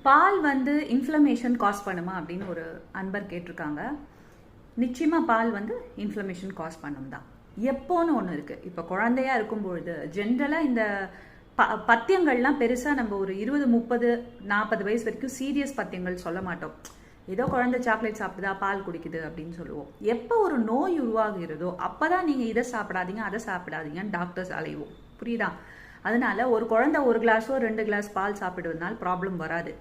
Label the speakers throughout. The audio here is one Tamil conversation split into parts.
Speaker 1: பால் வந்து இன்ஃப்ளமேஷன் காஸ் பண்ணுமா அப்படின்னு ஒரு அன்பர் கேட்டிருக்காங்க. நிச்சயமாக பால் வந்து இன்ஃப்ளமேஷன் காஸ் பண்ணும் தான். எப்போன்னு ஒன்று இருக்குது. இப்போ குழந்தையா இருக்கும்பொழுது ஜென்ரலாக இந்த பத்தியங்கள்லாம் பெருசாக நம்ம ஒரு 20, 30, 40 வயசு வரைக்கும் சீரியஸ் பத்தியங்கள் சொல்ல மாட்டோம். ஏதோ குழந்தை சாக்லேட் சாப்பிடுதா, பால் குடிக்குது அப்படின்னு சொல்லுவோம். எப்போ ஒரு நோய் உருவாகிறதோ அப்போ தான் நீங்கள் இதை சாப்பிடாதீங்க அதை சாப்பிடாதீங்கன்னு டாக்டர்ஸ் அலைவோம். புரியுதா? அதனால ஒரு குழந்தை 1 கிளாஸோ 2 கிளாஸ் பால் சாப்பிடுவதனால் ப்ராப்ளம் வராது.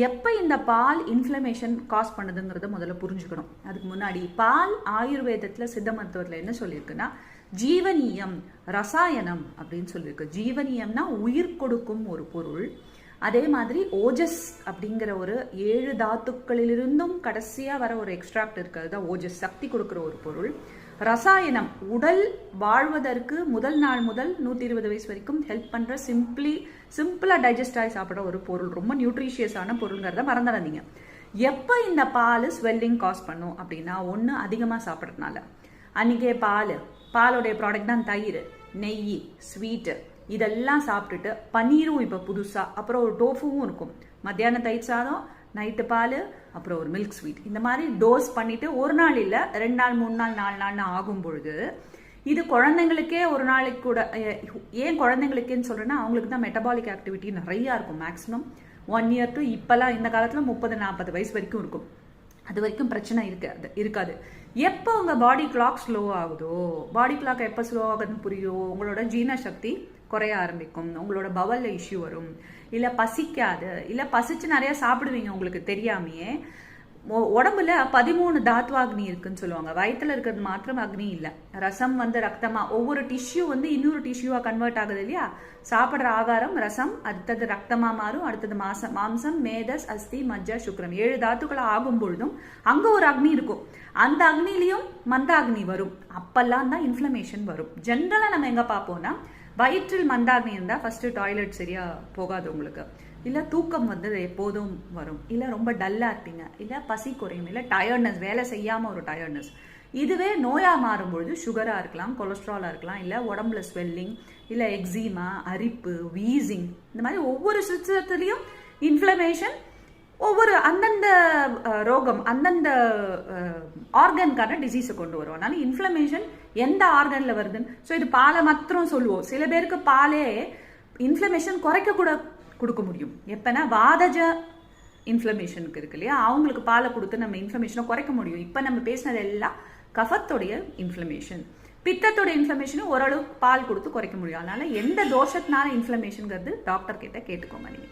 Speaker 1: எப்போ இந்த பால் இன்ஃப்ளமேஷன் காஸ் பண்ணுதுங்கிறத முதல்ல புரிஞ்சுக்கணும். அதுக்கு முன்னாடி பால் ஆயுர்வேதத்தில் சித்த மருத்துவத்தில் என்ன சொல்லியிருக்குன்னா ஜீவனியம் ரசாயனம் அப்படின்னு சொல்லியிருக்கு. ஜீவனியம்னா உயிர் கொடுக்கும் ஒரு பொருள். அதே மாதிரி ஓஜஸ் அப்படிங்கிற ஒரு 7 தாத்துக்களிலிருந்தும் கடைசியாக வர ஒரு எக்ஸ்ட்ராக்ட் இருக்கிறது தான் ஓஜஸ், சக்தி கொடுக்குற ஒரு பொருள். ரசாயனம் உடல் வாழ்வதற்கு முதல் நாள் முதல் 120 வயசு வரைக்கும் ஹெல்ப் பண்ணுற சிம்பிளாக டைஜஸ்ட் ஆகி சாப்பிட்ற ஒரு பொருள், ரொம்ப நியூட்ரிஷியஸான பொருளுங்கிறத மறந்துடாதீங்க. எப்போ இந்த பால் ஸ்வெல்லிங் காஸ் பண்ணும் அப்படின்னா, ஒன்று அதிகமாக சாப்பிட்றதுனால. அன்றைக்கே பாலோடைய ப்ராடக்ட் தான் தயிர், நெய், ஸ்வீட்டு இதெல்லாம் சாப்பிட்டுட்டு பன்னீரும் இப்போ புதுசாக, அப்புறம் ஒரு டோஃபுவும் இருக்கும். மத்தியானம் தயிர் சாதம், நைட்டு பால், அப்புறம் ஒரு மில்க் ஸ்வீட், இந்த மாதிரி டோஸ் பண்ணிட்டு ஒரு நாள் இல்லை 2 நாள் 3 நாள் 4 நாள்னு ஆகும் பொழுது இது குழந்தைங்களுக்கே ஒரு நாளைக்கு கூட. ஏன் குழந்தைங்களுக்கேன்னு சொல்றேன்னா, அவங்களுக்கு தான் மெட்டபாலிக் ஆக்டிவிட்டி நிறையா இருக்கும். மேக்ஸிமம் 1 இயர் டு இப்போல்லாம் இந்த காலத்தில் 30-40 வயசு வரைக்கும் இருக்கும். அது வரைக்கும் பிரச்சனை இருக்காது. எப்போ உங்கள் பாடி கிளாக் ஸ்லோ ஆகுதோ, பாடி கிளாக் எப்போ ஸ்லோ ஆகுதுன்னு புரியும், உங்களோட ஜீரண சக்தி குறைய ஆரம்பிக்கும், உங்களோட பவல்ல இஷ்யூ வரும், இல்லை பசிக்காது, இல்லை பசிச்சு நிறைய சாப்பிடுவீங்க உங்களுக்கு தெரியாமையே. உடம்புல 13 தாத்வாக்னி இருக்குன்னு சொல்லுவாங்க. வயிற்றுல இருக்கிறது மாத்திரம் அக்னி இல்லை. ரசம் வந்து ரத்தமா, ஒவ்வொரு டிஷ்யூ வந்து இன்னொரு டிஷ்யூவா கன்வெர்ட் ஆகுது இல்லையா? சாப்பிட்ற ஆகாரம் ரசம், அடுத்தது ரத்தமா மாறும், அடுத்தது மாம்சம், மேதஸ், அஸ்தி, மஜ்ஜா, சுக்ரம், 7 தாத்துக்கள் ஆகும் பொழுதும் அங்க ஒரு அக்னி இருக்கும். அந்த அக்னிலையும் மந்த அக்னி வரும். அப்பெல்லாம் தான் இன்ஃப்ளமேஷன் வரும். ஜென்ரலா நம்ம எங்க பார்ப்போம்னா, வயிற்றில் மந்தாக்னி இருந்தால் ஃபர்ஸ்ட் டாய்லெட் சரியா போகாது உங்களுக்கு, இல்லை தூக்கம் வந்து எப்போதும் வரும், இல்லை ரொம்ப டல்லாக இருப்பீங்க, இல்லை பசி குறையும், இல்லை டயர்ட்னஸ், வேலை செய்யாமல் ஒரு டயர்ட்னஸ். இதுவே நோயாக மாறும்பொழுது சுகராக இருக்கலாம், கொலஸ்ட்ராலாக இருக்கலாம், இல்லை உடம்புல ஸ்வெல்லிங், இல்லை எக்ஸிமா, அரிப்பு, வீசிங், இந்த மாதிரி ஒவ்வொரு சிஸ்டத்துலேயும் இன்ஃப்ளமேஷன் ஒவ்வொரு அந்தந்த ரோகம் அந்தந்த ஆர்கனுக்கான டிசீஸை கொண்டு வரும். அதனால இன்ஃப்ளமேஷன் எந்த ஆர்கன்ல வருதுன்னு. ஸோ இது பாலை மாத்திரம் சொல்லுவோம். சில பேருக்கு பாலே இன்ஃப்ளமேஷன் குறைக்க கூட கொடுக்க முடியும். எப்பனா வாதஜ இன்ஃப்ளமேஷனுக்கு இருக்கு இல்லையா, அவங்களுக்கு பாலை கொடுத்து நம்ம இன்ஃப்ளமேஷனை குறைக்க முடியும். இப்போ நம்ம பேசினது எல்லாம் கஃபத்தோடைய இன்ஃப்ளமேஷன். பித்தத்தோட இன்ஃப்ளமேஷனும் ஓரளவுக்கு பால் கொடுத்து குறைக்க முடியும். அதனால எந்த தோஷத்தினால இன்ஃப்ளமேஷனுங்கிறது டாக்டர் கிட்ட கேட்டுக்கோங்க நீங்க.